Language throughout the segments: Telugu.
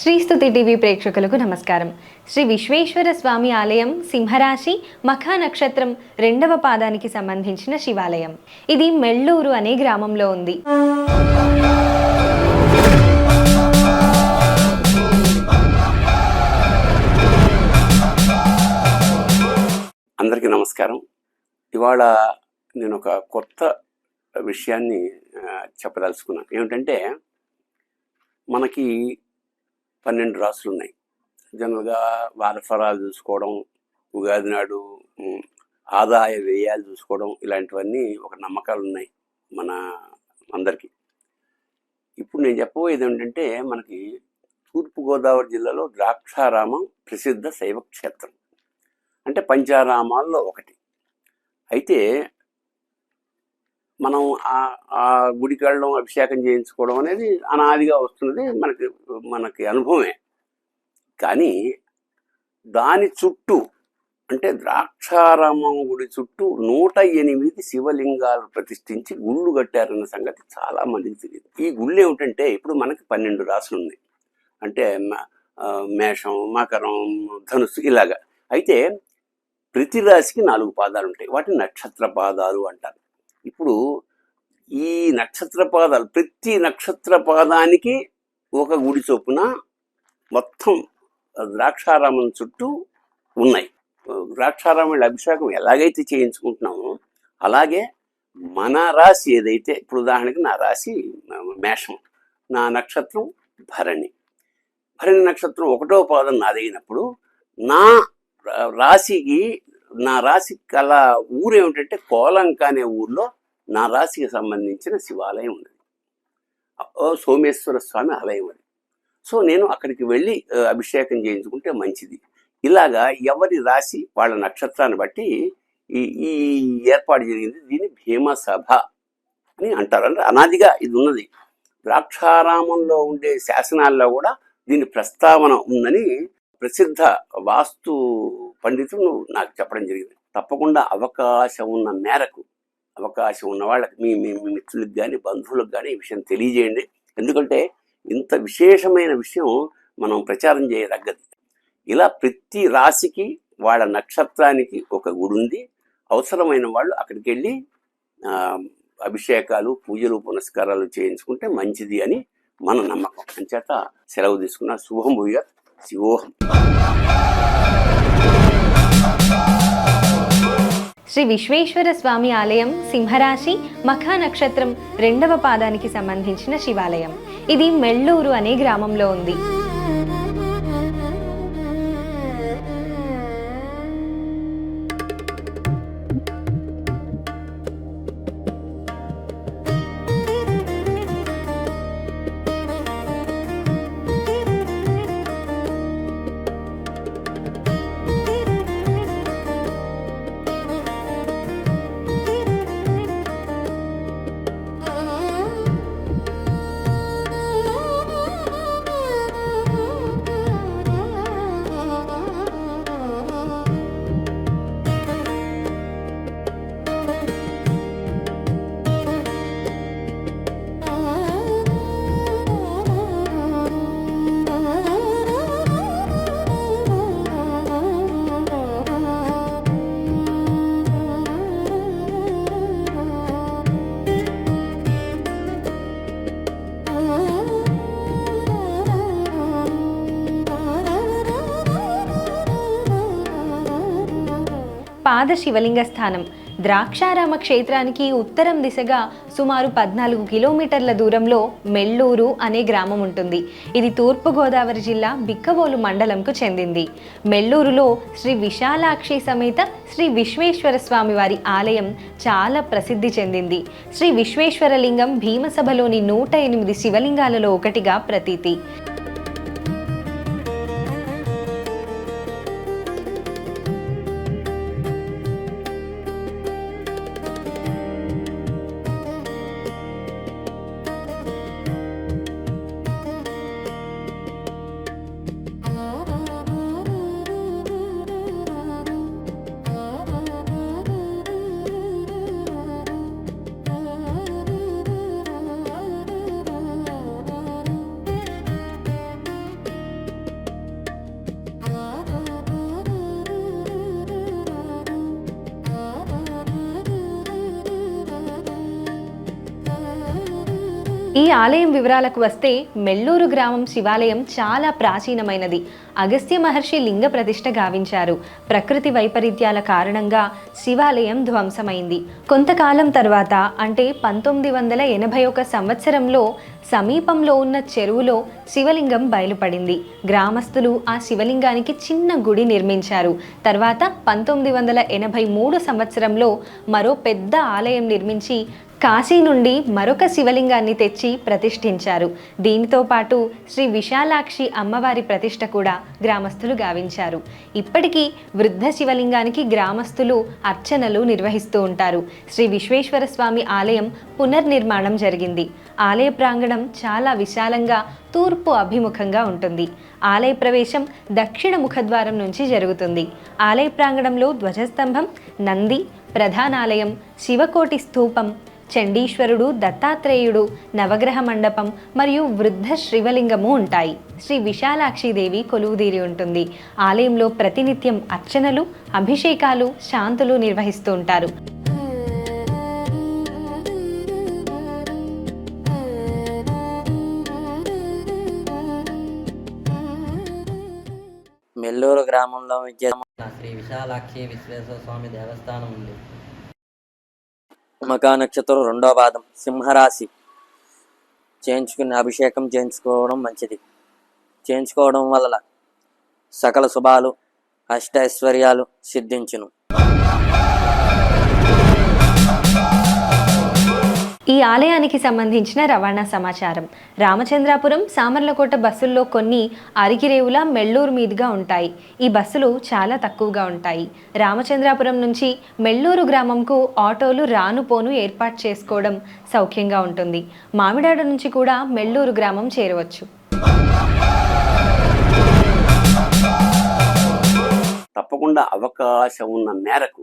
శ్రీస్తుతి టీవీ ప్రేక్షకులకు నమస్కారం. శ్రీ విశ్వేశ్వర స్వామి ఆలయం సింహరాశి మఖా నక్షత్రం 2వ పాదానికి సంబంధించిన శివాలయం. ఇది మెళ్ళూరు అనే గ్రామంలో ఉంది. అందరికీ నమస్కారం. ఇవాళ నేను ఒక కొత్త విషయాన్ని చెప్పదలుచుకున్నాను. ఏమిటంటే, మనకి 12 రాసులు ఉన్నాయి. జనరల్గా వారఫలాలు చూసుకోవడం, ఉగాది నాడు ఆదాయ వ్యయాలు చూసుకోవడం, ఇలాంటివన్నీ ఒక నమ్మకాలు ఉన్నాయి మన అందరికీ. ఇప్పుడు నేను చెప్పబోయేది ఏంటంటే, మనకి తూర్పుగోదావరి జిల్లాలో ద్రాక్షారామం ప్రసిద్ధ శైవ క్షేత్రం. అంటే పంచారామాల్లో ఒకటి. అయితే మనం ఆ గుడికి వెళ్ళడం, అభిషేకం చేయించుకోవడం అనేది అనాదిగా వస్తున్నది, మనకి అనుభవమే. కానీ దాని చుట్టూ, అంటే ద్రాక్షారామం గుడి చుట్టూ 108 శివలింగాలు ప్రతిష్ఠించి గుళ్ళు కట్టారన్న సంగతి చాలా మందికి తెలియదు. ఈ గుళ్ళు ఏమిటంటే, ఇప్పుడు మనకి 12 రాసులు ఉన్నాయి. అంటే మేషం, మకరం, ధనుస్సు ఇలాగా. అయితే ప్రతి రాశికి 4 పాదాలు ఉంటాయి. వాటిని నక్షత్ర పాదాలు అంటారు. ఇప్పుడు ఈ నక్షత్ర పాదాలు, ప్రతి నక్షత్ర పాదానికి ఒక గుడి చొప్పున మొత్తం ద్రాక్షారామం చుట్టూ ఉన్నాయి. ద్రాక్షారామం అభిషేకం ఎలాగైతే చేయించుకుంటున్నామో అలాగే మన రాశి ఏదైతే, ఇప్పుడు ఉదాహరణకి నా రాశి మేషం, నా నక్షత్రం భరణి. భరణి నక్షత్రం 1వ పాదం నాదైనప్పుడు నా రాశికి కల ఊరు ఏమిటంటే కోలంక అనే ఊర్లో నా రాశికి సంబంధించిన శివాలయం ఉన్నది. సోమేశ్వర స్వామి ఆలయం అది. సో నేను అక్కడికి వెళ్ళి అభిషేకం చేయించుకుంటే మంచిది. ఇలాగా ఎవరి రాశి వాళ్ళ నక్షత్రాన్ని బట్టి ఈ ఏర్పాటు జరిగింది. దీన్ని భీమసభ అని అంటారు. అంటే అనాదిగా ఇది ఉన్నది. ద్రాక్షారామంలో ఉండే శాసనాల్లో కూడా దీని ప్రస్తావన ఉందని ప్రసిద్ధ వాస్తు పండితులు నాకు చెప్పడం జరిగింది. తప్పకుండా అవకాశం ఉన్న మేరకు, అవకాశం ఉన్న వాళ్ళకి, మీ మిత్రులకు కానీ బంధువులకు కానీ ఈ విషయం తెలియజేయండి. ఎందుకంటే ఇంత విశేషమైన విషయం మనం ప్రచారం చేయదగ్గది. ఇలా ప్రతి రాశికి వాళ్ళ నక్షత్రానికి ఒక గుడి ఉంది. అవసరమైన వాళ్ళు అక్కడికి వెళ్ళి అభిషేకాలు, పూజలు, పునస్కారాలు చేయించుకుంటే మంచిది అని మన నమ్మకం. అంచేత సెలవు తీసుకున్న. శుభం భూయాత్. శివోహం. శ్రీ విశ్వేశ్వర స్వామి ఆలయం సింహరాశి మఖా నక్షత్రం 2వ పాదానికి సంబంధించిన శివాలయం. ఇది మెళ్ళూరు అనే గ్రామంలో ఉంది. పాద శివలింగ స్థానం ద్రాక్షారామ క్షేత్రానికి ఉత్తరం దిశగా సుమారు 14 కిలోమీటర్ల దూరంలో మెళ్ళూరు అనే గ్రామం ఉంటుంది. ఇది తూర్పుగోదావరి జిల్లా బిక్కవోలు మండలంకు చెందింది. మెళ్ళూరులో శ్రీ విశాలాక్షి సమేత శ్రీ విశ్వేశ్వర స్వామి వారి ఆలయం చాలా ప్రసిద్ధి చెందింది. శ్రీ విశ్వేశ్వర లింగం భీమసభలోని 108 శివలింగాలలో ఒకటిగా ప్రతీతి. ఈ ఆలయం వివరాలకు వస్తే మెల్లూరు గ్రామం శివాలయం చాలా ప్రాచీనమైనది. అగస్త్య మహర్షి లింగ ప్రతిష్ఠ గావించారు. ప్రకృతి వైపరీత్యాల కారణంగా శివాలయం ధ్వంసమైంది. కొంతకాలం తర్వాత అంటే 1981 సంవత్సరంలో సమీపంలో ఉన్న చెరువులో శివలింగం బయలుపడింది. గ్రామస్తులు ఆ శివలింగానికి చిన్న గుడి నిర్మించారు. తర్వాత 1983 సంవత్సరంలో మరో పెద్ద ఆలయం నిర్మించి కాశీ నుండి మరొక శివలింగాన్ని తెచ్చి ప్రతిష్ఠించారు. దీనితో పాటు శ్రీ విశాలాక్షి అమ్మవారి ప్రతిష్ఠ కూడా గ్రామస్తులు గావించారు. ఇప్పటికీ వృద్ధ శివలింగానికి గ్రామస్తులు అర్చనలు నిర్వహిస్తూ ఉంటారు. శ్రీ విశ్వేశ్వర స్వామి ఆలయం పునర్నిర్మాణం జరిగింది. ఆలయ ప్రాంగణం చాలా విశాలంగా తూర్పు అభిముఖంగా ఉంటుంది. ఆలయ ప్రవేశం దక్షిణ ముఖద్వారం నుంచి జరుగుతుంది. ఆలయ ప్రాంగణంలో ధ్వజస్తంభం, నంది, ప్రధానాలయం, శివకోటి స్తూపం, చండీశ్వరుడు, దత్తాత్రేయుడు, నవగ్రహ మండపం మరియు వృద్ధ శివలింగము ఉంటాయి. శ్రీ విశాలాక్షిదేవి కొలువుదీరి ఉంటుంది. ఆలయంలో ప్రతినిత్యం అర్చనలు, అభిషేకాలు, శాంతులు నిర్వహిస్తూ ఉంటారు. మెల్లూరు గ్రామంలో శ్రీ విశాలాక్షి విశ్వేశ్వర స్వామి దేవస్థానం ఉంది. మకా నక్షత్రం 2వ పాదం, సింహరాశి. చేయించుకుని అభిషేకం చేయించుకోవడం మంచిది. చేయించుకోవడం వల్ల సకల శుభాలు, అష్టైశ్వర్యాలు సిద్ధించును. ఈ ఆలయానికి సంబంధించిన రవాణా సమాచారం. రామచంద్రాపురం, సామర్లకోట బస్సుల్లో కొన్ని అరిగిరేవుల, మెల్లూరు మీదుగా ఉంటాయి. ఈ బస్సులు చాలా తక్కువగా ఉంటాయి. రామచంద్రాపురం నుంచి మెల్లూరు గ్రామంకు ఆటోలు రాను పోను ఏర్పాటు చేసుకోవడం సౌఖ్యంగా ఉంటుంది. మామిడాడ నుంచి కూడా మెల్లూరు గ్రామం చేరవచ్చు. తప్పకుండా అవకాశం ఉన్న మేరకు,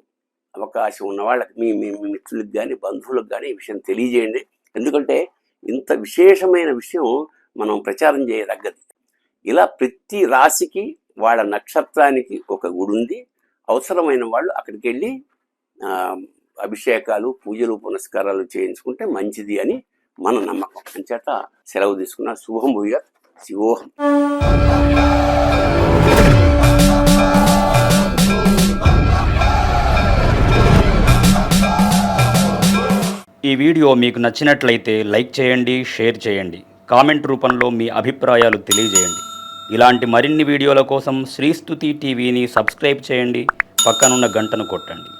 అవకాశం ఉన్న వాళ్ళకి మీ మీ మిత్రులకు కానీ బంధువులకు కానీ ఈ విషయం తెలియజేయండి. ఎందుకంటే ఇంత విశేషమైన విషయం మనం ప్రచారం చేయదగ్గది. ఇలా ప్రతి రాశికి వాళ్ళ నక్షత్రానికి ఒక గుడి ఉంది. అవసరమైన వాళ్ళు అక్కడికి వెళ్ళి అభిషేకాలు, పూజలు, పునస్కారాలు చేయించుకుంటే మంచిది అని మన నమ్మకం. అంచేత సెలవు తీసుకున్న శుభం భూయాత్. శివోహం. ఈ వీడియో మీకు నచ్చినట్లయితే లైక్ చేయండి, షేర్ చేయండి, కామెంట్ రూపంలో మీ అభిప్రాయాలు తెలియజేయండి. ఇలాంటి మరిన్ని వీడియోల కోసం శ్రీస్తుతి టీవీని సబ్స్క్రైబ్ చేయండి, పక్కనున్న గంటను కొట్టండి.